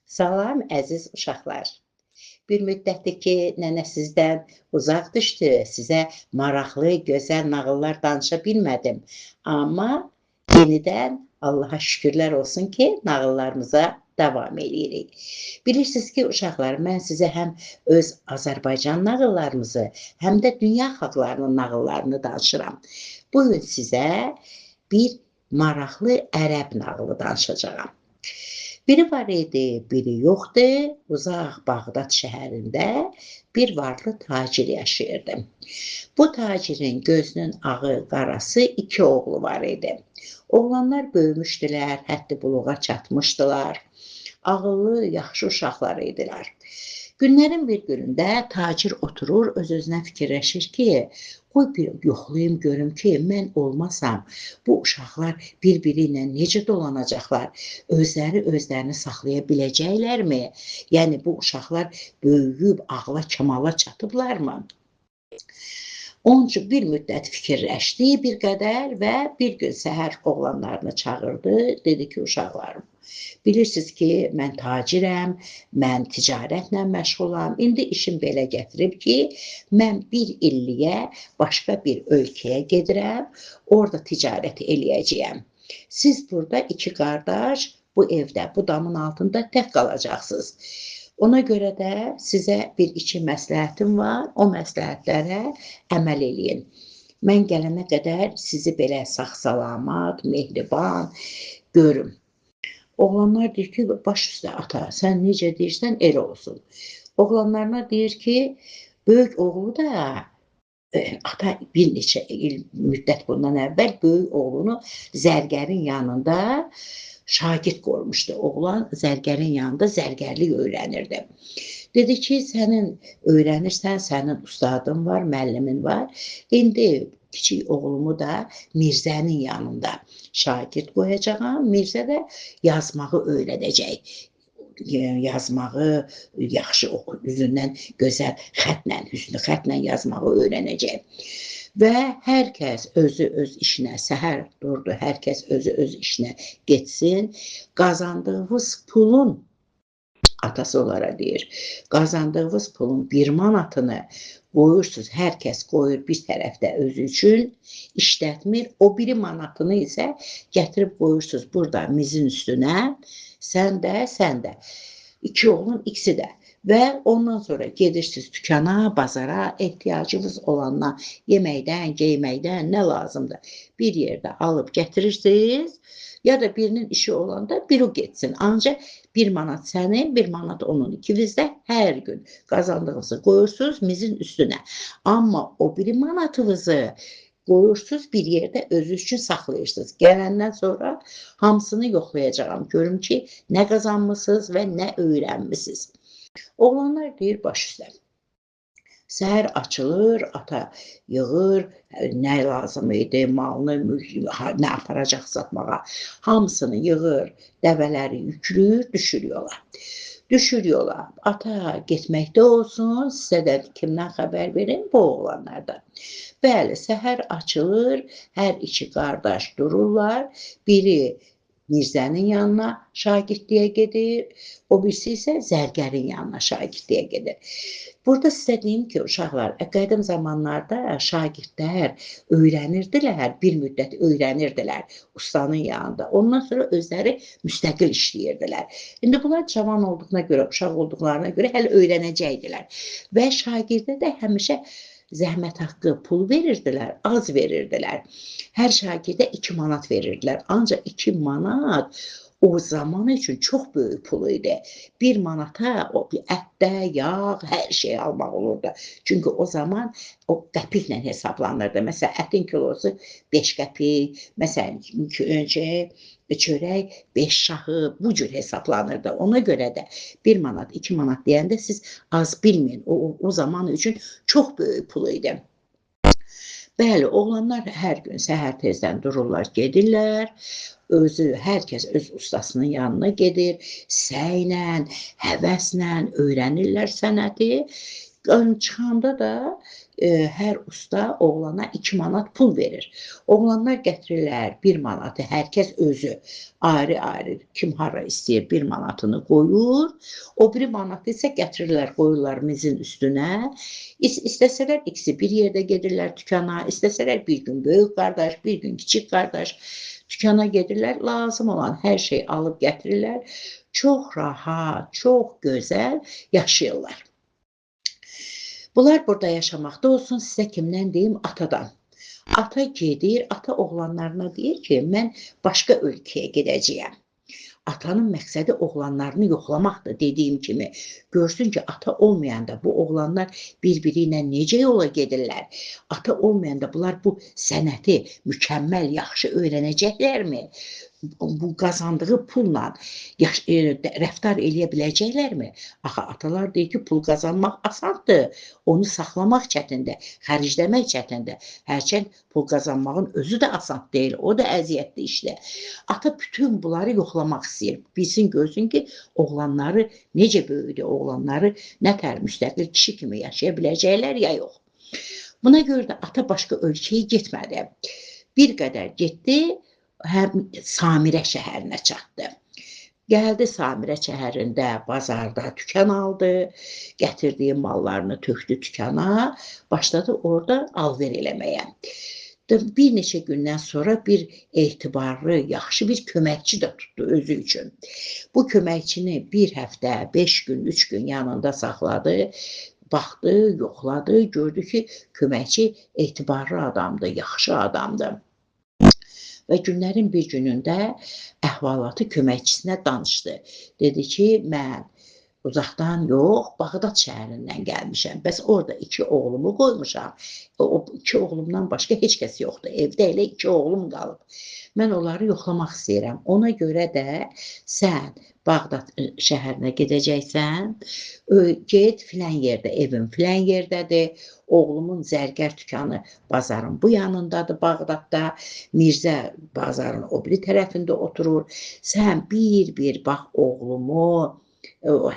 Salam əziz uşaqlar. Bir müddətdir ki, nənə sizdən uzaq düşdü. Sizə maraqlı, gözəl nağıllar danışa bilmədim. Amma yenidən Allaha şükürlər olsun ki, nağıllarımıza davam eləyirik. Bilirsiniz ki, uşaqlar, mən sizə həm öz Azərbaycan nağıllarımızı, həm də dünya xalqlarının nağıllarını danışıram. Bugün sizə bir maraqlı ərəb nağılı danışacağam. Biri var idi, biri yoxdur. Uzaq Bağdad şəhərində bir varlı tacir yaşayırdı. Bu tacirin gözünün ağı, qarası 2 oğlu var idi. Oğlanlar böyümüşdülər, həddi buluğa çatmışdılar. Ağıllı, yaxşı uşaqlar idilər. Günlərin bir günündə tacir oturur, öz-özünə fikirləşir ki, qoy bir yoxlayım görüm ki, mən olmasam, bu uşaqlar bir-biri ilə necə dolanacaqlar, özlərini saxlaya biləcəklərmi? Yəni, bu uşaqlar böyüyüb, ağla, kamala çatıblarmı? Onun üçün bir müddət fikirləşdi bir qədər və bir gün səhər oğlanlarını çağırdı, dedi ki, uşaqlarım, bilirsiniz ki, mən tacirəm, mən ticarətlə məşğulam. İndi işim belə gətirib ki, mən bir illiyə başqa bir ölkəyə gedirəm, orada ticarət eləyəcəyəm. Siz burada 2 qardaş bu evdə, bu damın altında tək qalacaqsınız. Ona görə də sizə 1-2 məsləhətim var, o məsləhətlərə əməl eləyin. Mən gələnə qədər sizi belə sağ-salamat, mehriban görüm. Oğlanlar deyir ki, baş üstə ata, sən necə deyirsən, elə olsun. Oğlanlarına deyir ki, böyük oğlu da ata bir neçə il müddət bundan əvvəl böyük oğlunu zərgərin yanında şagird qoymuşdu. Oğlan zərgərin yanında zərgərlik öyrənirdi. Dedi ki, sənin öyrənirsən, sənin ustadın var, müəllimin var. İndi kiçik oğlumu da Mirzənin yanında şagird qoyacağam. Mirzə də yazmağı öyrədəcək. Yazmağı yaxşı üzündən gözəl xətlə, hüsnü xətlə yazmağı öyrənəcək. Və hər kəs özü öz işinə, səhər durdu, hər kəs özü öz işinə getsin. Qazandığınız pulun, atası onlara deyir, qazandığınız pulun 1 manatını qoyursunuz, hər kəs qoyur bir tərəfdə özü üçün, işlətmir. O 1 manatını isə gətirib qoyursunuz burada mizin üstünə, sən də. 2 oğlun ikisi də. Və ondan sonra gedirsiniz dükana, bazara, ehtiyacınız olanla yeməkdən, geyməkdən nə lazımdır bir yerdə alıb gətirirsiniz, ya da birinin işi olanda biri getsin. Ancaq 1 manat sənin, 1 manat onun, ikiniz də hər gün qazandığınızı qoyursunuz mizin üstünə. Amma o 1 manatınızı qoyursunuz bir yerdə özü üçün saxlayırsınız. Gələndən sonra hamısını yoxlayacağam. Görüm ki, nə qazanmışsınız və nə öyrənmişsiniz. Oğlanlar deyir, baş üstə. Səhər açılır, ata yığır, nə lazım idi, malını, nə aparacaq satmağa, hamısını yığır, dəvələri yüklür, düşür yola. Ata getməkdə olsun, sizə də kimdən xəbər verin, bu oğlanlardan. Bəli, səhər açılır, hər 2 qardaş dururlar, biri Mirzənin yanına şagirdliyə gedir, o birisi isə zərgərin yanına şagirdliyə gedir. Burada sizə deyim ki, uşaqlar, qədim zamanlarda şagirdlər öyrənirdilər, bir müddət öyrənirdilər ustanın yanında. Ondan sonra özləri müstəqil işləyirdilər. İndi bunlar cavan olduğuna görə, uşaq olduqlarına görə hələ öyrənəcəkdilər. Və şagirdə də həmişə zəhmət haqqı pul verirdilər, az verirdilər. Hər şagirdə 2 manat verirdilər. Ancaq 2 manat o zaman üçün çox böyük pul idi. 1 manata o ətdə, yağ, hər şey almaq olurdu. Çünki o zaman o qəpiklə hesablanırdı. Məsələn, ətin kilosu 5 qəpik, məsələn, çörək 5 şahı, bu cür hesablanırdı. Ona görə də 1 manat, 2 manat deyəndə siz az bilməyin. O zaman üçün çox böyük pul idi. Bəli, oğlanlar hər gün səhər tezdən dururlar, gedirlər. Hər kəs öz ustasının yanına gedir, səylə, həvəslə öyrənirlər sənəti. Çıxanda da hər usta oğlana 2 manat pul verir. Oğlanlar gətirirlər 1 manatı, hər kəs özü ayrı-ayrı kim hara istəyir 1 manatını qoyur. O biri manatı isə gətirirlər, qoyurlar mizin üstünə. İstəsələr ikisi bir yerdə gedirlər dükana, istəsələr bir gün böyük qardaş, bir gün kiçik qardaş dükana gedirlər, lazım olan hər şeyi alıb gətirirlər. Çox rahat, çox gözəl yaşayırlar. Bunlar burada yaşamaqda olsun, sizə kimdən deyim? Atadan. Ata gedir, ata oğlanlarına deyir ki, mən başqa ölkəyə gedəcəyəm. Atanın məqsədi oğlanlarını yoxlamaqdır, dediyim kimi. Görsün ki, ata olmayanda bu oğlanlar bir-biri ilə necə yola gedirlər? Ata olmayanda bunlar bu sənəti mükəmməl, yaxşı öyrənəcəklərmi? Bu qazandığı pulla rəftar eləyə biləcəklərmi? Axı, atalar deyir ki, pul qazanmaq asandır, onu saxlamaq çətindir, xərcləmək çətindir. Hərçənd pul qazanmağın özü də asan deyil, o da əziyyətli işdir. Ata bütün bunları yoxlamaq istəyir. Bilsin, görsün ki, oğlanları necə böyüdü, oğlanları nətər müstəqil kişi kimi yaşaya biləcəklər ya yox. Buna görə də ata başqa ölkəyə getmədi. Bir qədər getdi, Samirə şəhərinə çatdı. Gəldi Samirə şəhərində, bazarda dükan aldı, gətirdiyi mallarını tökdü dükana, başladı orada alver eləməyə. Bir neçə gündən sonra bir etibarlı, yaxşı bir köməkçi də tutdu özü üçün. Bu köməkçini bir həftə, 5 gün, 3 gün yanında saxladı, baxdı, yoxladı, gördü ki, köməkçi etibarlı adamdır, yaxşı adamdır. Və günlərin bir günündə əhvalatı köməkçisinə danışdı. Dedi ki, mən uzaqdan yox, Bağdad şəhərindən gəlmişəm. Bəs orada 2 oğlumu qoymuşam. O 2 oğlumdan başqa heç kəs yoxdur. Evdə elə 2 oğlum qalıb. Mən onları yoxlamaq istəyirəm. Ona görə də sən Bağdad şəhərinə gedəcəksən, get filan yerdə, evim filan yerdədir. Oğlumun zərgər dükanı bazarın bu yanındadır Bağdadda. Mirzə bazarın o biri tərəfində oturur. Sən bir-bir bax oğlumu,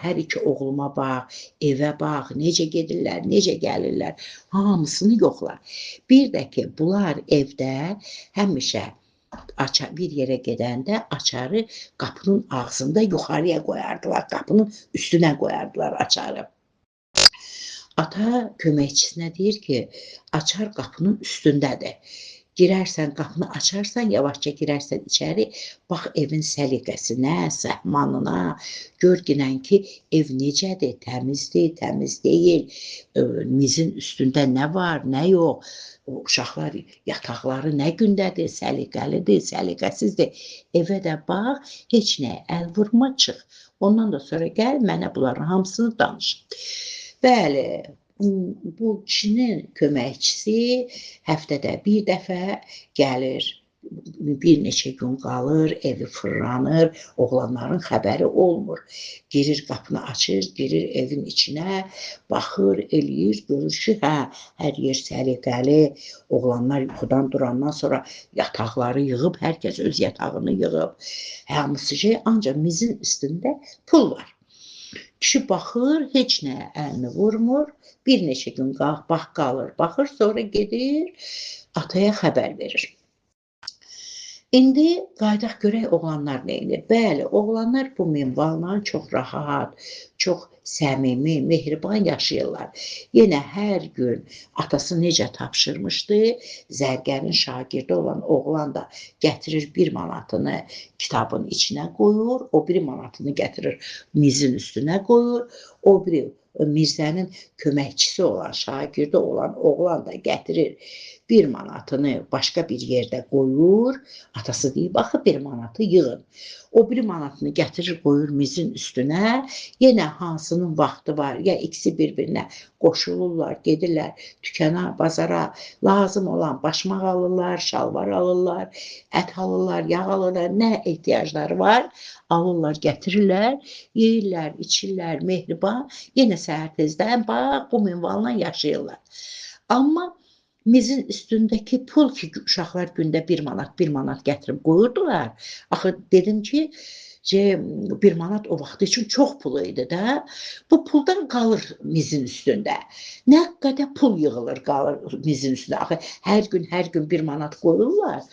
hər 2 oğluma bax, evə bax, necə gedirlər, necə gəlirlər, hamısını yoxla. Bir də ki, bunlar evdə həmişə bir yerə gedəndə açarı qapının ağzında yuxarıya qoyardılar, qapının üstünə qoyardılar açarı. Ata köməkçisinə deyir ki, açar qapının üstündədir. Girərsən, qapını açarsan, yavaşca girərsən içəri, bax evin səliqəsinə, səhmanına, gör ginən ki, ev necədir, təmizdir, təmiz deyil, mizin üstündə nə var, nə yox, uşaqlar yataqları nə gündədir, səliqəlidir, səliqəsizdir. Evə də bax, heç nəyə əl vurma, çıx. Ondan da sonra gəl, mənə bunların hamısını danış. Bəli, bu kişinin köməkçisi həftədə bir dəfə gəlir, bir neçə gün qalır, evi fırlanır, oğlanların xəbəri olmur. Girir, qapını açır, girir evin içinə, baxır, eləyir, görür ki, hər yer səliqəli, oğlanlar yuxudan durandan sonra yataqları yığıb, hər kəs öz yatağını yığıb, hamısı şey, ancaq mizin üstündə pul var. Kişi baxır, heç nəyə əlini vurmur, bir neçə gün qalır, baxır, sonra gedir, ataya xəbər verir. İndi qaydaq görək oğlanlar nə edir? Bəli, oğlanlar bu minvalla çox rahat, çox səmimi, mehriban yaşayırlar. Yenə hər gün atası necə tapşırmışdı, zərgərin şagirdi olan oğlan da gətirir 1 manatını kitabın içinə qoyur, o 1 manatını gətirir mizin üstünə qoyur, o biri Mirzənin köməkçisi olan, şagirdi olan oğlan da gətirir 1 manatını başqa bir yerdə qoyur, atası deyir, baxı 1 manatı yığın. O 1 manatını gətirir, qoyur mizin üstünə, yenə hansının vaxtı var, ya ikisi bir-birinə qoşulurlar, gedirlər dükana, bazara, lazım olan başmaq alırlar, şalvar alırlar, ət alırlar, yağ alırlar, nə ehtiyacları var, alırlar, gətirirlər, yeyirlər, içirlər, mehriban, yenə səhər tezdən, bax, bu minvalla yaşayırlar. Amma mizin üstündəki pul ki, uşaqlar gündə 1 manat gətirib qoyurdular. Axı, dedim ki, 1 manat o vaxt üçün çox pul idi də. Bu puldan qalır mizin üstündə. Nə qədər pul yığılır, qalır mizin üstündə. Axı hər gün 1 manat qoyurlar.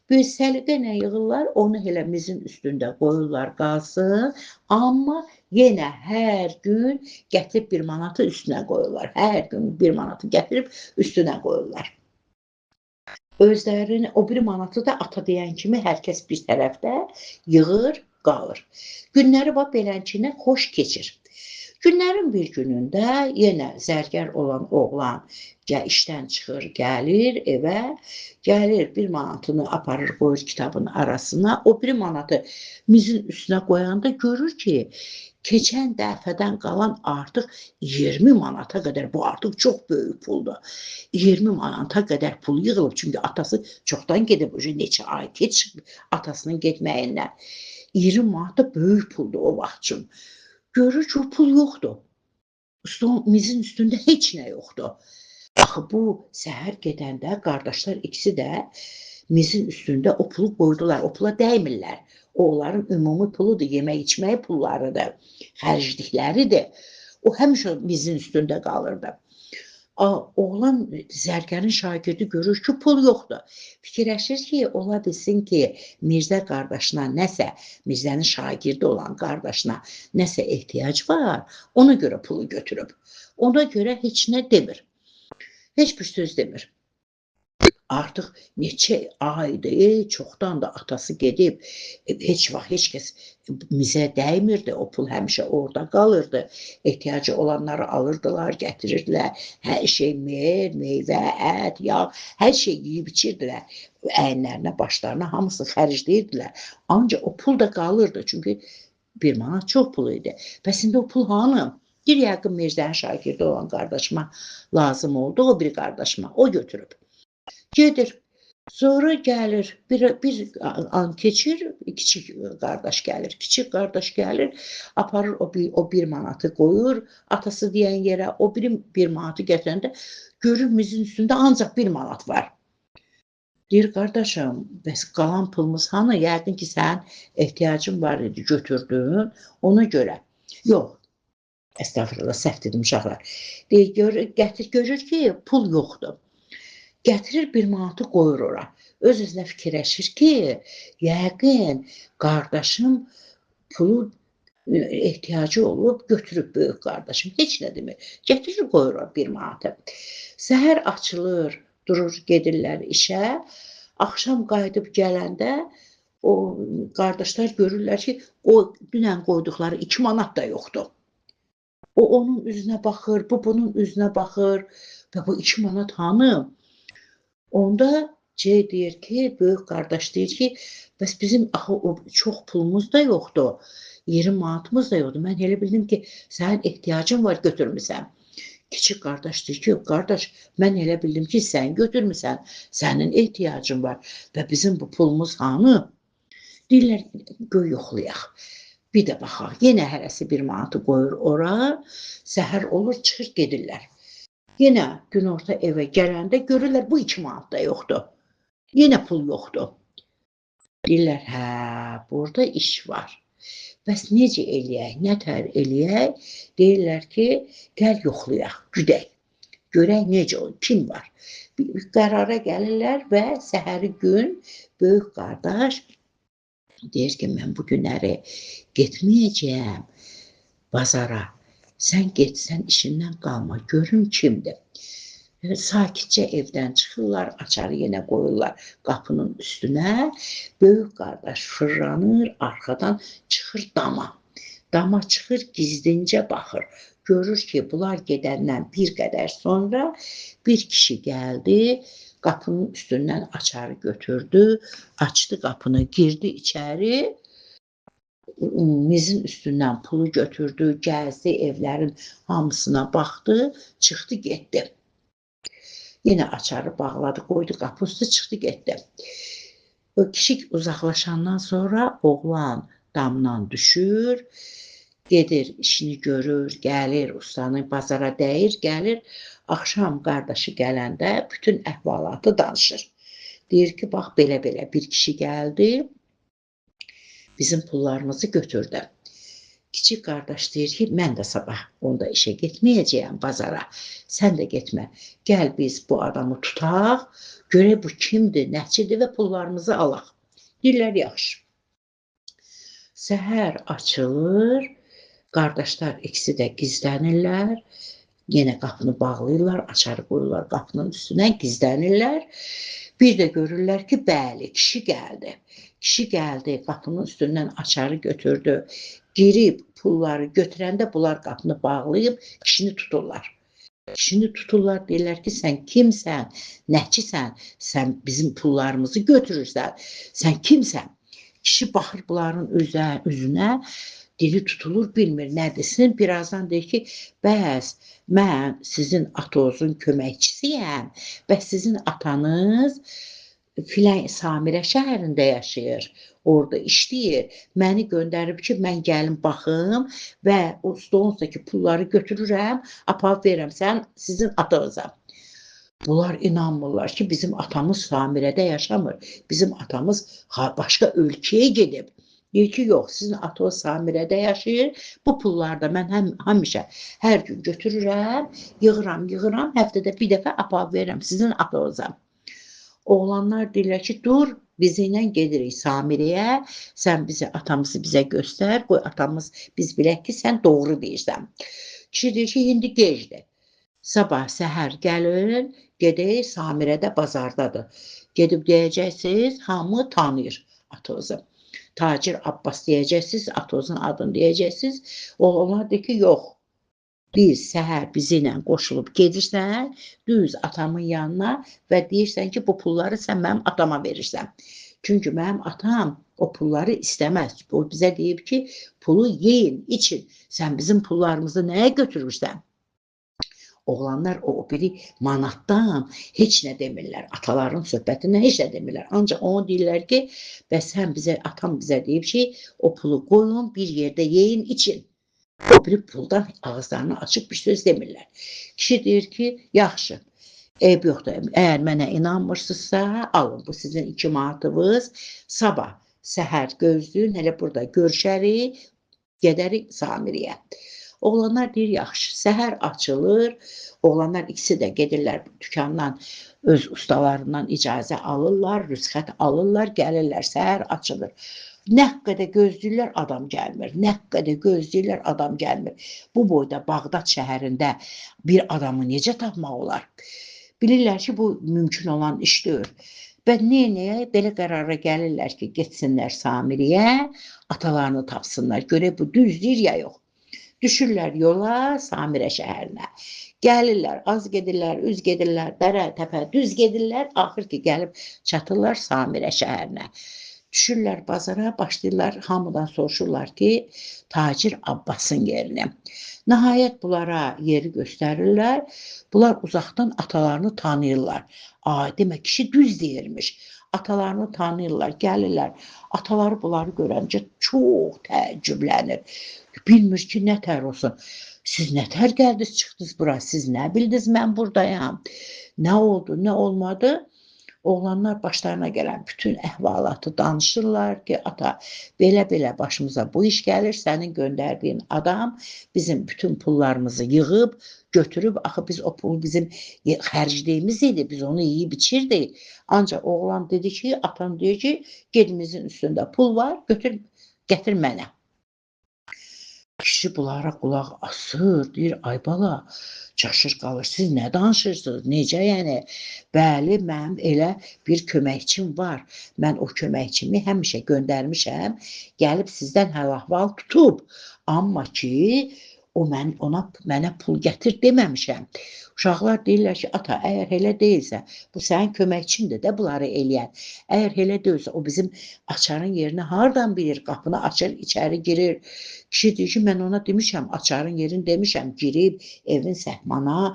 Bir səliqə ilə yığırlar, onu elə mizin üstündə qoyurlar qalsın, amma yenə hər gün gətirib 1 manatı üstünə qoyurlar. Hər gün 1 manatı gətirib üstünə qoyurlar. Özlərini o 1 manatı da ata deyən kimi hər kəs bir tərəfdə yığır, qalır. Günləri bax belənçinə xoş keçir. Günlərin bir günündə yenə zərgər olan oğlan işdən çıxır, gəlir evə, gəlir 1 manatını aparır, qoyur kitabın arasına. O 1 manatı mizin üstünə qoyanda görür ki, keçən dəfədən qalan artıq 20 manata qədər, bu artıq çox böyük puldur. 20 manata qədər pul yığılıb, çünki atası çoxdan gedib, neçə ay keçib atasının getməyindən. 20 manat da böyük puldur o vaxt üçün. Görür ki, o pul yoxdur. Mizin üstündə heç nə yoxdur. Axı bu səhər gedəndə qardaşlar ikisi də mizin üstündə o pulu qoydular, o pula dəymirlər. O onların ümumi puludur, yemək içmək pullarıdır, xərclikləridir. O həmişə mizin üstündə qalırdı. Oğlan zərgərin şagirdi görür ki, pul yoxdur. Fikirləşir ki, ola bilsin ki, Mirzə qardaşına nəsə, Mirzənin şagirdi olan qardaşına nəsə ehtiyac var, ona görə pulu götürüb. Ona görə heç nə demir. Heç bir söz demir. Artıq neçə aydır, çoxdan da atası gedib, heç vaxt heç kəs mizə dəymirdi, o pul həmişə orada qalırdı. Ehtiyacı olanları alırdılar, gətirirdilər, hər şey meyvə, ət, yağ, hər şey yeyib içirdilər. Əyinlərinə, başlarına hamısını xərcləyirdilər. Ancaq o pul da qalırdı, çünki 1 manat çox pul idi. Bəs indi o pul hanı? Bir yəqin Mirzənin şagirdi olan qardaşıma lazım oldu, o bir qardaşıma, o götürüb. Gedir, sonra gəlir, bir an keçir, kiçik qardaş gəlir. Kiçik qardaş gəlir, aparır o 1 manatı qoyur atası deyən yerə. O 1 manatı gətirəndə görür mizin üstündə ancaq 1 manat var. Deyir, qardaşım, bəs qalan pulumuz hanı? Yəqin ki, sənin ehtiyacın var idi, götürdün, ona görə. Yox, əstəğfurullah, səhv dedim uşaqlar. Deyir, görür ki, pul yoxdur. Gətirir 1 manatı qoyur ora. Öz-özünə fikirləşir ki, yəqin qardaşım pulu ehtiyacı olub, götürüb böyük qardaşım. Heç nə demir. Gətirir qoyur ora 1 manatı. Səhər açılır, durur, gedirlər işə. Axşam qayıdıb gələndə o qardaşlar görürlər ki, o dünən qoyduqları 2 manat da yoxdur. O onun üzünə baxır, bu bunun üzünə baxır və bu 2 manat hanı? Onda deyir ki, böyük qardaş deyir ki, bəs bizim axı o çox pulumuz da yoxdur, 20 manatımız da yoxdur. Mən elə bildim ki, sənin ehtiyacın var, götürmüsən. Kiçik qardaş deyir ki, qardaş, mən elə bildim ki, sən götürmüsən, sənin ehtiyacın var və bizim bu pulumuz hanı? Deyirlər, göy yoxlayaq. Bir də baxaq, yenə hərəsi 1 manatı qoyur ora, səhər olur, çıxır, gedirlər. Yenə günorta evə gələndə görürlər, bu 2 manat da yoxdur. Yenə pul yoxdur. Deyirlər, hə, burada iş var. Bəs necə eləyək, nətər eləyək? Deyirlər ki, gəl yoxlayaq, güdək. Görək necə olur, kim var? Bir qərara gəlirlər və səhəri gün böyük qardaş deyir ki, mən bu günləri getməyəcəyəm bazara. Sən getsən işindən qalma, görüm kimdir. Sakitcə evdən çıxırlar, açarı yenə qoyurlar qapının üstünə. Böyük qardaş fırlanır, arxadan çıxır dama. Dama çıxır, gizlincə baxır. Görür ki, bunlar gedəndən bir qədər sonra bir kişi gəldi, qapının üstündən açarı götürdü, açdı qapını, girdi içəri. Mizin üstündən pulu götürdü, gəzdi, evlərin hamısına baxdı, çıxdı, getdi. Yenə açarı bağladı, qoydu qapı üstü, çıxdı, getdi. O kişi uzaqlaşandan sonra oğlan damdan düşür, gedir, işini görür, gəlir, ustanı bazara dəyir, gəlir. Axşam qardaşı gələndə bütün əhvalatı danışır. Deyir ki, bax, belə-belə bir kişi gəldi, bizim pullarımızı götürdü. Kiçik qardaş deyir ki, mən də sabah onda işə getməyəcəyəm bazara. Sən də getmə. Gəl biz bu adamı tutaq, görək bu kimdir, nəçidir və pullarımızı alaq. Deyirlər, yaxşı. Səhər açılır, qardaşlar ikisi də gizlənirlər, yenə qapını bağlayırlar, açarı qoyurlar qapının üstünə, gizlənirlər. Bir də görürlər ki, bəli, kişi gəldi. Kişi gəldi, qapının üstündən açarı götürdü, girib pulları götürəndə bunlar qapını bağlayıb kişini tuturlar. Kişini tuturlar, deyirlər ki, sən kimsən, nəçisən, sən bizim pullarımızı götürürsən, sən kimsən? Kişi baxır bunların üzünə, dili tutulur, bilmir nə desin. Birazdan deyir ki, bəs mən sizin atanızın köməkçisiyəm və sizin atanız filan Samirə şəhərində yaşayır, orada işləyir. Məni göndərib ki, mən gəlim baxım və o stolundakı pulları götürürəm, aparıb verirəm sizin atanıza. Bunlar inanmırlar ki, bizim atamız Samirədə yaşamır. Bizim atamız başqa ölkəyə gedib. Deyir ki, yox, sizin atanız Samirədə yaşayır. Bu pulları da mən həmişə hər gün götürürəm, yığıram, həftədə bir dəfə aparıb verirəm sizin atanıza. Oğlanlar deyirlər ki, dur, biz ilə gedirik Samirəyə, sən atamızı bizə göstər, qoy atamız biz bilək ki, sən doğru deyirsən. Kişi deyir ki, indi gecdir. Sabah səhər gəlin, gedək Samirədə bazardadır. Gedib deyəcəksiniz, hamı tanıyır atanızı. Tacir Abbas deyəcəksiniz, atanızın adını deyəcəksiniz. Oğlanlar deyir ki, yox. Biz səhər bizi ilə qoşulub gedirsən, düz atamın yanına və deyirsən ki, bu pulları sən mənim atama verirsən. Çünki mənim atam o pulları istəməz. O bizə deyib ki, pulu yeyin, için. Sən bizim pullarımızı nəyə götürürsən? Oğlanlar o biri manatdan heç nə demirlər. Ataların söhbətindən heç nə demirlər. Ancaq onu deyirlər ki, bəs atam bizə deyib ki, o pulu qoyun, bir yerdə yeyin, için. O biri puldan ağızlarını açıb bir söz demirlər. Kişi deyir ki, yaxşı, eyb yoxdur. Əgər mənə inanmırsınızsa, alın, bu sizin 2 manatınız. Sabah səhər gözləyin, elə burada görüşərik, gedərik Samirəyə. Oğlanlar deyir, yaxşı, səhər açılır. Oğlanlar ikisi də gedirlər dükandan, öz ustalarından icazə alırlar, rüsxət alırlar, gəlirlər, səhər açılır. Nə qədər gözləyirlər, adam gəlmir. Nə qədər gözləyirlər, adam gəlmir. Bu boyda Bağdad şəhərində bir adamı necə tapmaq olar? Bilirlər ki, bu mümkün olan iş deyil. Və nə? Belə qərara gəlirlər ki, getsinlər Samirəyə, atalarını tapsınlar. Görək bu düzdür ya yox. Düşürlər yola Samirə şəhərinə. Gəlirlər, az gedirlər, üz gedirlər, dərə, təpə, düz gedirlər. Axır ki, gəlib çatırlar Samirə şəhərinə. Düşürlər bazara, başlayırlar, hamıdan soruşurlar ki, Tacir Abbasın yerini. Nəhayət bunlara yeri göstərirlər. Bunlar uzaqdan atalarını tanıyırlar. Demək, kişi düz deyirmiş. Atalarını tanıyırlar, gəlirlər. Ataları bunları görəncə çox təəccüblənir. Bilmir ki, nə tər olsun. Siz nə tər gəldiniz, çıxdınız bura? Siz nə bildiniz, mən buradayam? Nə oldu, nə olmadı? Oğlanlar başlarına gələn bütün əhvalatı danışırlar ki, ata, belə-belə başımıza bu iş gəlir, sənin göndərdiyin adam bizim bütün pullarımızı yığıb, götürüb, axı biz o pul bizim xərcliyimiz idi, biz onu yeyib içirdik. Ancaq oğlan dedi ki, atan deyir ki, gedimizin üstündə pul var, götür, gətir mənə. Kişi bunlara qulaq asır, deyir, ay bala, çaşır qalır, siz nə danışırsınız, necə yəni? Bəli, mənim elə bir köməkçim var, mən o köməkçimi həmişə göndərmişəm, gəlib sizdən həl-əhval tutub, amma ki, mənə pul gətir deməmişəm. Uşaqlar deyirlər ki, ata, əgər elə deyilsə, bu sənin köməkçindir də bunları eləyən. Əgər elə deyilsə, o bizim açarın yerini hardan bilir, qapını açır, içəri girir. Kişi deyir ki, mən ona demişəm, açarın yerini demişəm, girib evin səhmana,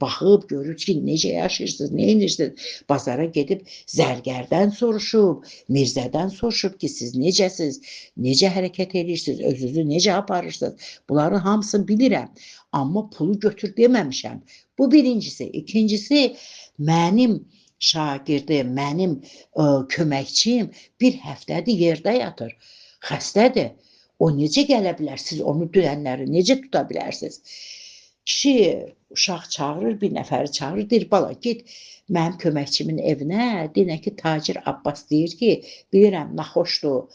baxıb, görür ki, necə yaşayırsınız, nə edirsiniz, bazara gedib zərgərdən soruşub, Mirzədən soruşub ki, siz necəsiz, necə hərəkət edirsiniz, özünüzü necə aparırsınız, bunların hamısını bilirəm, amma pulu götür deməmişəm. Bu birincisi. İkincisi, mənim şagirdim, mənim köməkçim bir həftədir yerdə yatır. xəstədir. O necə gələ bilər? Siz onu döyənləri necə tuta bilərsiniz? Kişi uşaq çağırır, bir nəfəri çağırır, deyir, bala, get mənim köməkçimin evinə, deyinə ki, tacir Abbas deyir ki, bilirəm, naxoşdur,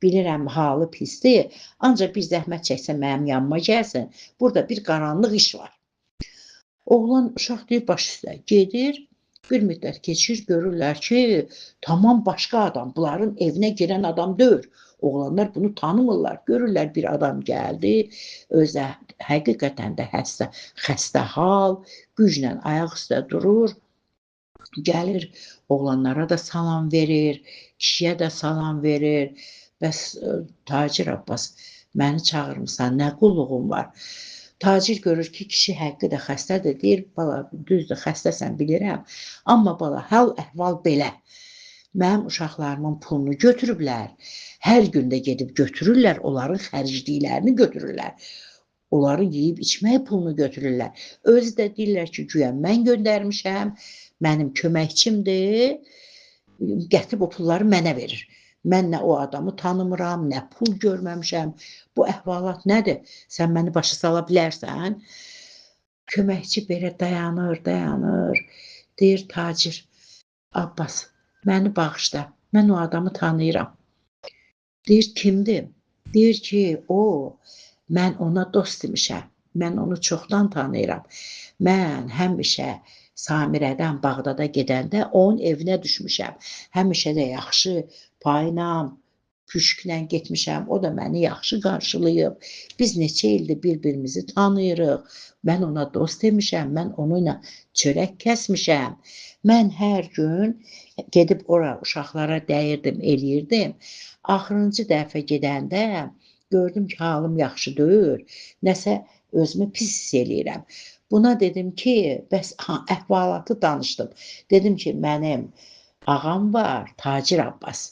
bilirəm, halı pisdir, ancaq bir zəhmət çəksə mənim yanıma gəlsin, burada bir qaranlıq iş var. Oğlan, uşaq deyir, baş üstə, gedir, bir müddət keçir, görürlər ki, tamam başqa adam, bunların evinə girən adam deyil. Oğlanlar bunu tanımırlar, görürlər bir adam gəldi, özə həqiqətən də xəstə hal, güclə ayaq üstə durur, gəlir, oğlanlara da salam verir, kişiyə də salam verir. Bəs tacir Abbas, məni çağırmısan, nə qulluğun var? Tacir görür ki, kişi həqqi də xəstədir, deyir, bala, düzdür, xəstəsən bilirəm, amma bala, həl əhval belə. Mənim uşaqlarımın pulunu götürüblər, hər gündə gedib götürürlər, onların xərcliklərini götürürlər, onların yeyib içmək pulunu götürürlər. Özü də deyirlər ki, güya mən göndərmişəm, mənim köməkçimdir, gətirib o pulları mənə verir. Mən nə o adamı tanımıram, nə pul görməmişəm, bu əhvalat nədir? Sən məni başa sala bilərsən? Köməkçi belə dayanır, deyir, tacir Abbas, məni bağışla, mən o adamı tanıyıram. Deyir, kimdir? Deyir ki, mən ona dost demişəm, mən onu çoxdan tanıyıram. Mən həmişə Samirədən Bağdada gedəndə onun evinə düşmüşəm. Həmişə də yaxşı payla, püşklə getmişəm, o da məni yaxşı qarşılayıb. Biz neçə ildir bir-birimizi tanıyırıq. Mən ona dost demişəm, mən onunla çörək kəsmişəm. Mən hər gün gedib ora uşaqlara dəyirdim, eləyirdim. Axırıncı dəfə gedəndə gördüm ki, halım yaxşı deyil, nəsə özümü pis hiss eləyirəm. Buna dedim ki, bəs əhvalatı danışdım. Dedim ki, mənim ağam var, tacir Abbas.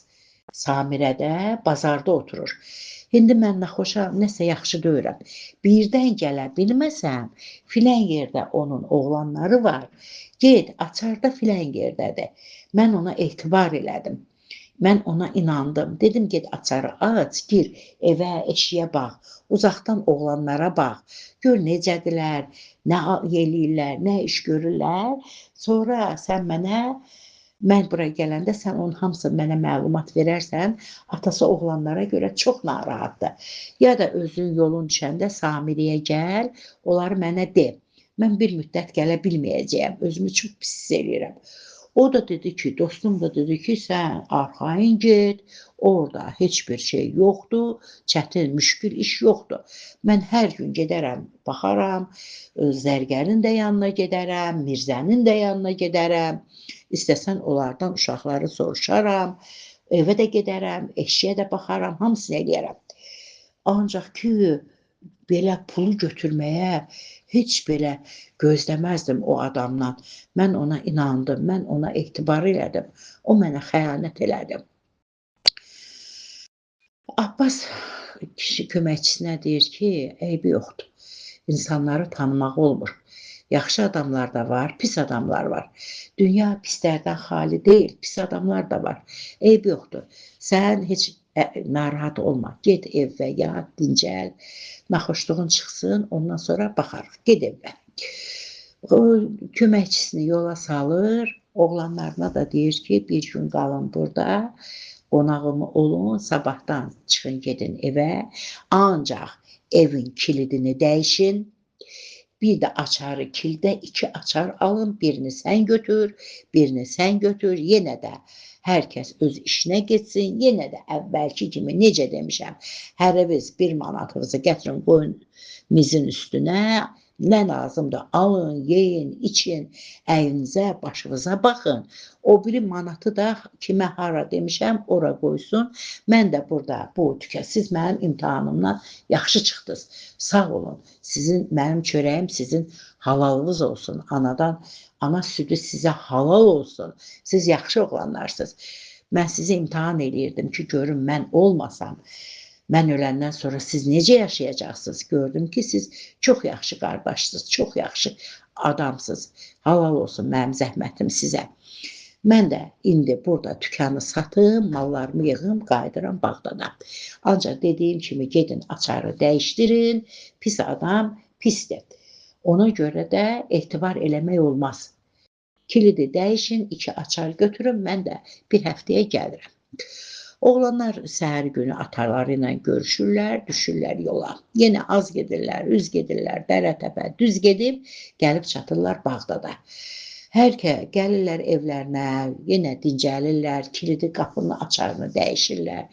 Samirədə, bazarda oturur. İndi mən naxoşam, nəsə yaxşı deyirəm. Birdən gələ bilməsəm, filan yerdə onun oğlanları var. Get, açarda filan yerdədir. Mən ona etibar elədim. Mən ona inandım. Dedim, get açarı aç, gir, evə, eşiyə bax. Uzaqdan oğlanlara bax. Gör necədirlər, nə eləyirlər, nə iş görürlər. Sonra sən mən bura gələndə sən onun hamısını mənə məlumat verərsən, atası oğlanlara görə çox narahatdır. Ya da özün yolun düşəndə Samiriyə gəl, onları mənə de. Mən bir müddət gələ bilməyəcəyəm, özümü çox pis hiss eləyirəm. O da dedi ki, dostum da dedi ki, sən arxayın get, orada heç bir şey yoxdur, çətin, müşkül iş yoxdur. Mən hər gün gedərəm, baxaram, zərgərin də yanına gedərəm, Mirzənin də yanına gedərəm. İstəsən onlardan uşaqları soruşaram, evə də gedərəm, eşiyə də baxaram, hamısını eləyərəm. Ancaq ki, belə pulu götürməyə heç belə gözləməzdim o adamdan. Mən ona inandım, mən ona etibar elədim. O mənə xəyanət elədi. Abbas kişi köməkçisinə deyir ki, eybi yoxdur. İnsanları tanımaq olmur. Yaxşı adamlar da var, pis adamlar var. Dünya pislərdən xali deyil, pis adamlar da var. Eybi yoxdur. Sən heç narahat olma. Get evə, yat, dincəl. Naxoşluğun çıxsın, ondan sonra baxarıq. Get evə. O köməkçisini yola salır, oğlanlarına da deyir ki, bir gün qalın burada, qonağımı olun, sabahdan çıxın gedin evə, ancaq evin kilidini dəyişin, bir də açarı kildə 2 açar alın, birini sən götür, birini sən götür, yenə də hər kəs öz işinə getsin, yenə də əvvəlki kimi necə demişəm, hərəviz 1 manatınızı gətirin, qoyun mizin üstünə, nə lazımdır, alın, yeyin, için, əlinizə, başınıza baxın. O biri manatı da kimə hara demişəm, ora qoysun. Mən də burada bu tükə, siz mənim imtahanımdan yaxşı çıxdınız. Sağ olun, mənim çörəyim sizin halalınız olsun. Ana südü sizə halal olsun. Siz yaxşı oğlanlarsınız. Mən sizi imtahan eləyirdim ki, görün mən olmasam, mən öləndən sonra siz necə yaşayacaqsınız? Gördüm ki, siz çox yaxşı qardaşsınız, çox yaxşı adamsınız. Halal olsun mənim zəhmətim sizə. Mən də indi burada dükanı satım, mallarımı yığım, qayıdıram Bağdada. Ancaq dediyim kimi gedin açarı dəyişdirin, pis adam pisdir. Ona görə də etibar eləmək olmaz. Kilidi dəyişin, 2 açar götürün, mən də bir həftəyə gəlirəm. Oğlanlar səhər günü ataları ilə görüşürlər, düşürlər yola. Yenə az gedirlər, üz gedirlər, dərə-təpə düz gedib, gəlib çatırlar Bağdada. Hər gəlirlər evlərinə, yenə dincəlirlər, kilidi qapının açarını dəyişirlər.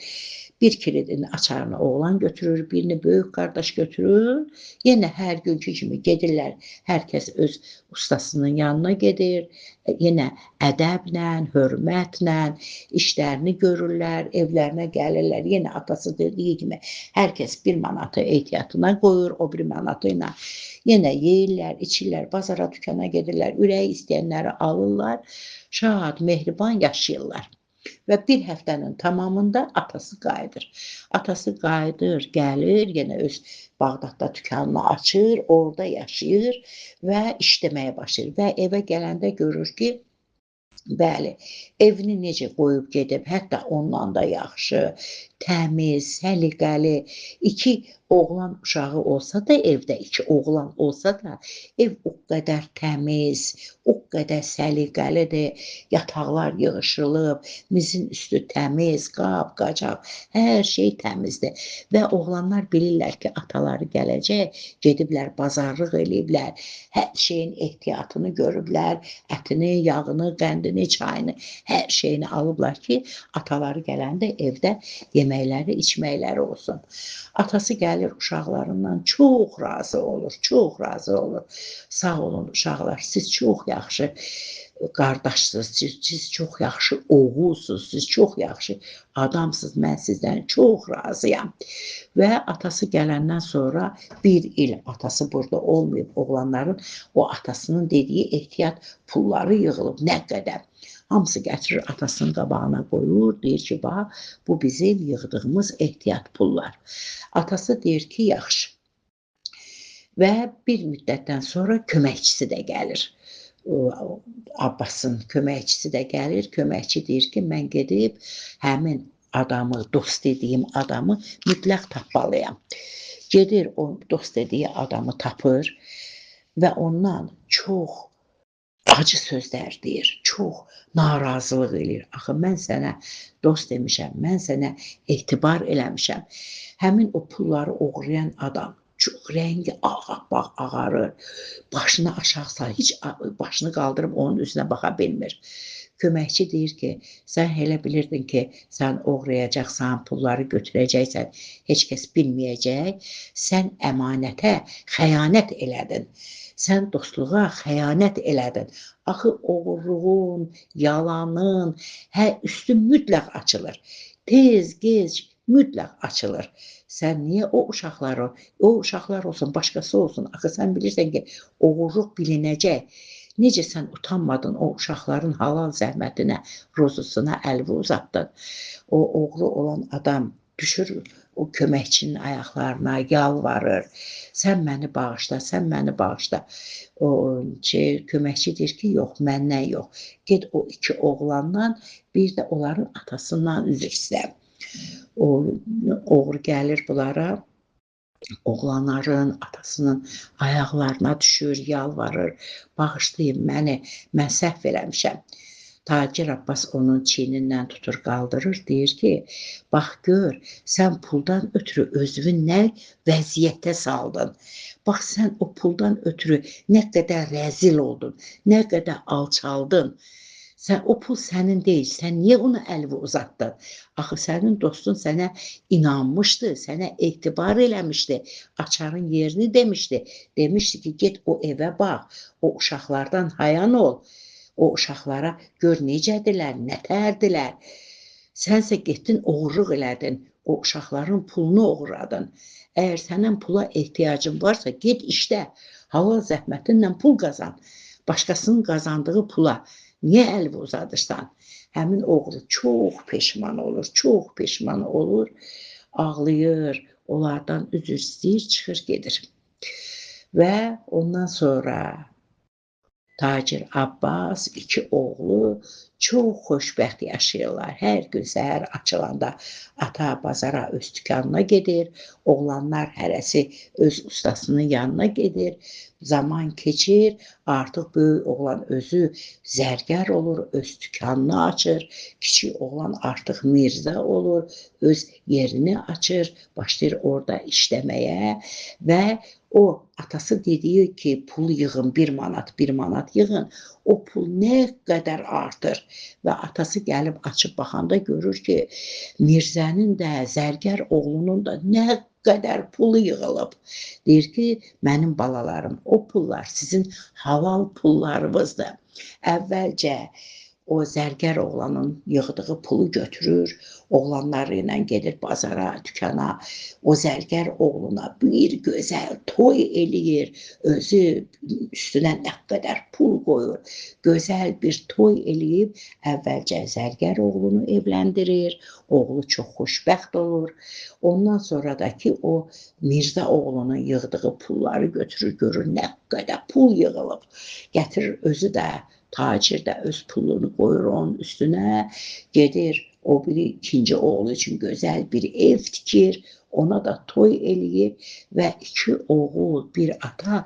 Bir kilidin açarını oğlan götürür, birini böyük qardaş götürür. Yenə hər günkü kimi gedirlər, hər kəs öz ustasının yanına gedir. Yenə ədəblə, hörmətlə işlərini görürlər, evlərinə gəlirlər. Yenə atası dediyi kimi hər kəs 1 manatı ehtiyatına qoyur, o 1 manatı ilə yenə yeyirlər, içirlər, bazara, dükana gedirlər, ürəyi istəyənləri alırlar, şad, mehriban yaşayırlar. Və bir həftənin tamamında atası qayıdır. Atası qayıdır, gəlir, yenə öz Bağdadda dükanını açır, orada yaşayır və işləməyə başlayır. Və evə gələndə görür ki, bəli, evini necə qoyub gedib, hətta ondan da yaxşı, təmiz, səliqəli, 2 oğlan uşağı olsa da evdə, 2 oğlan olsa da ev o qədər təmiz, o qədər səliqəlidir, yataqlar yığışılıb, mizin üstü təmiz, qab-qacaq, hər şey təmizdir. Və oğlanlar bilirlər ki, ataları gələcək, gediblər, bazarlıq eləyiblər, hər şeyin ehtiyatını görüblər, ətini, yağını, qəndini, çayını, hər şeyini alıblar ki, ataları gələndə evdə yeməkləri, içməkləri olsun. Atası gəlir uşaqlarından çox razı olur, çox razı olur. Sağ olun uşaqlar, siz çox yaxşı qardaşsınız, siz çox yaxşı oğulsunuz, siz çox yaxşı adamsınız, mən sizdən çox razıyam. Və atası gələndən sonra 1 il atası burada olmayıb, oğlanların o atasının dediyi ehtiyat pulları yığılıb, nə qədər. Hamısı gətirir atasının qabağına qoyur, deyir ki, bax, bu bizim yığdığımız ehtiyat pullar. Atası deyir ki, yaxşı. Və bir müddətdən sonra köməkçisi də gəlir. Abbasın köməkçisi də gəlir, köməkçi deyir ki, mən gedib həmin adamı, dost dediyim adamı mütləq tapmalıyam. Gedir, o dost dediyi adamı tapır və ondan çox acı sözlər deyir, çox narazılıq eləyir. Axı, mən sənə dost demişəm, mən sənə etibar eləmişəm. Həmin o pulları oğurlayan adam çox rəngi ağappaq ağarır, başını aşağı salır, heç başını qaldırıb onun üzünə baxa bilmir. Köməkçi deyir ki, sən elə bilirdin ki, sən oğrayacaqsan, pulları götürəcəksən, heç kəs bilməyəcək, sən əmanətə xəyanət elədin. Sən dostluğa xəyanət elədin. Axı, oğurluğun, yalanın, üstü mütləq açılır. Tez, gec, mütləq açılır. Sən niyə o uşaqlar olsun, başqası olsun, axı sən bilirsən ki, oğurluq bilinəcək. Necə sən utanmadın o uşaqların halal zəhmətinə, rozusuna əlvi uzatdın. O oğru olan adam düşür o köməkçinin ayaqlarına, yalvarır. Sən məni bağışla, sən məni bağışla. O köməkçi deyir ki, yox, məndən yox. Get o 2 oğlandan, bir də onların atasından üzr istə. O oğru gəlir bunlara, oğlanların atasının ayaqlarına düşür, yalvarır, bağışlayın məni, mən səhv eləmişəm. Tacir Abbas onun çiynindən tutur, qaldırır, deyir ki, bax gör, sən puldan ötürü özünü nə vəziyyətə saldın. Bax, sən o puldan ötürü nə qədər rəzil oldun, nə qədər alçaldın. O pul sənin deyil, sən niyə ona əlvi uzatdın? Axı, sənin dostun sənə inanmışdı, sənə etibar eləmişdi, açarın yerini demişdi. Demişdi ki, get o evə bax, o uşaqlardan hayan ol. O uşaqlara gör necədirlər, nətərdilər. Sənsə getdin, oğurluq elədin, o uşaqların pulunu oğurladın. Əgər sənin pula ehtiyacın varsa, get işlə, halal zəhmətinlə pul qazan. Başqasının qazandığı pula niyə əlvi uzadırsan? Həmin oğru çox peşman olur, ağlayır, onlardan üzr istəyir, çıxır, gedir. Və ondan sonra Tacir Abbas 2 oğlu çox xoşbəxt yaşayırlar. Hər gün səhər açılanda ata bazara öz dükanına gedir, oğlanlar hərəsi öz ustasının yanına gedir. Zaman keçir, artıq böyük oğlan özü zərgər olur, öz dükanını açır. Kiçik oğlan artıq mirzə olur, öz yerini açır, başlayır orada işləməyə və o atası dediyi ki, pul yığın, 1 manat, 1 manat yığın. O pul nə qədər artır və atası gəlib açıb baxanda görür ki, Mirzənin də, zərgər oğlunun da nə qədər pulu yığılıb. Deyir ki, mənim balalarım, o pullar sizin halal pullarınızdır. Əvvəlcə o zərgər oğlanın yığdığı pulu götürür, oğlanları ilə gedir bazara, dükana, o zərgər oğluna bir gözəl toy eləyir, özü üstünə nə qədər pul qoyur, gözəl bir toy eləyib, əvvəlcə zərgər oğlunu evləndirir, oğlu çox xoşbəxt olur. Ondan sonra da ki, o Mirzə oğlunun yığdığı pulları götürür, görür nə qədər pul yığılıb, gətirir özü də, tacir də öz pulunu qoyur onun üstünə, gedir o biri ikinci oğlu üçün gözəl bir ev tikir, ona da toy eləyir və 2 oğul, bir ata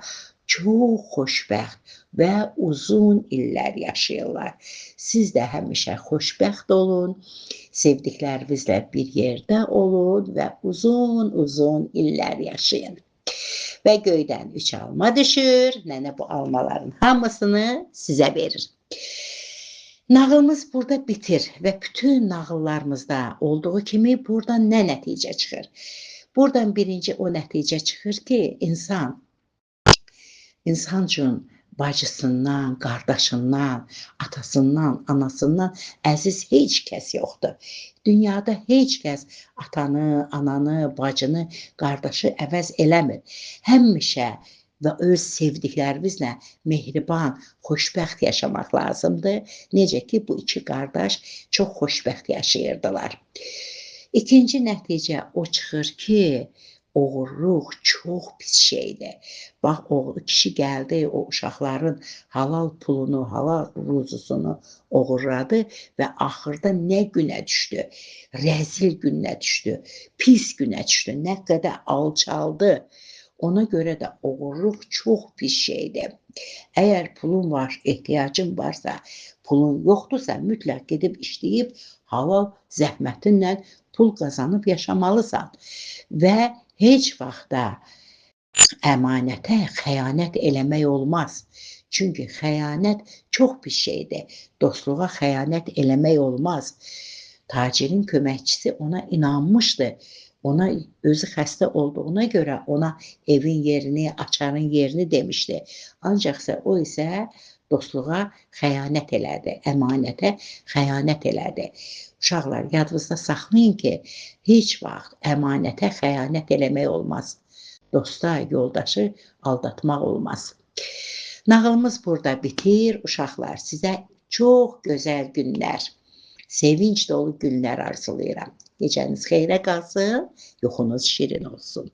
çox xoşbəxt və uzun illər yaşayırlar. Siz də həmişə xoşbəxt olun, sevdiklərinizlə bir yerdə olun və uzun illər yaşayın. Və göydən 3 alma düşür, nənə bu almaların hamısını sizə verir. Nağılımız burada bitir və bütün nağıllarımızda olduğu kimi buradan nə nəticə çıxır? Buradan birinci o nəticə çıxır ki, insan üçün bacısından, qardaşından, atasından, anasından əziz heç kəs yoxdur. Dünyada heç kəs atanı, ananı, bacını, qardaşı əvəz eləmir. Həmişə və öz sevdiklərimizlə mehriban, xoşbəxt yaşamaq lazımdır. Necə ki, bu 2 qardaş çox xoşbəxt yaşayırdılar. İkinci nəticə o çıxır ki, oğurluq çox pis şeydir. Bax, oğlu kişi gəldi, o uşaqların halal pulunu, halal ruzusunu oğurladı və axırda nə günə düşdü? Rəzil günə düşdü, pis günə düşdü, nə qədər alçaldı. Ona görə də oğurluq çox pis şeydir. Əgər pulun var, ehtiyacın varsa, pulun yoxdursa, mütləq gedib işləyib, halal zəhmətinlə pul qazanıb yaşamalısan. Və heç vaxtda əmanətə xəyanət eləmək olmaz. Çünki xəyanət çox pis şeydir. Dostluğa xəyanət eləmək olmaz. Tacirin köməkçisi ona inanmışdı. Ona özü xəstə olduğuna görə ona evin yerini, açarın yerini demişdi. Ancaqsa o isə dostluğa xəyanət elədi, əmanətə xəyanət elədi. Uşaqlar, yadınızda saxlayın ki, heç vaxt əmanətə xəyanət eləmək olmaz. Dosta, yoldaşı aldatmaq olmaz. Nağılımız burada bitir. Uşaqlar, sizə çox gözəl günlər, sevinç dolu günlər arzulayıram. Gecəniz xeyrə qalsın, yuxunuz şirin olsun.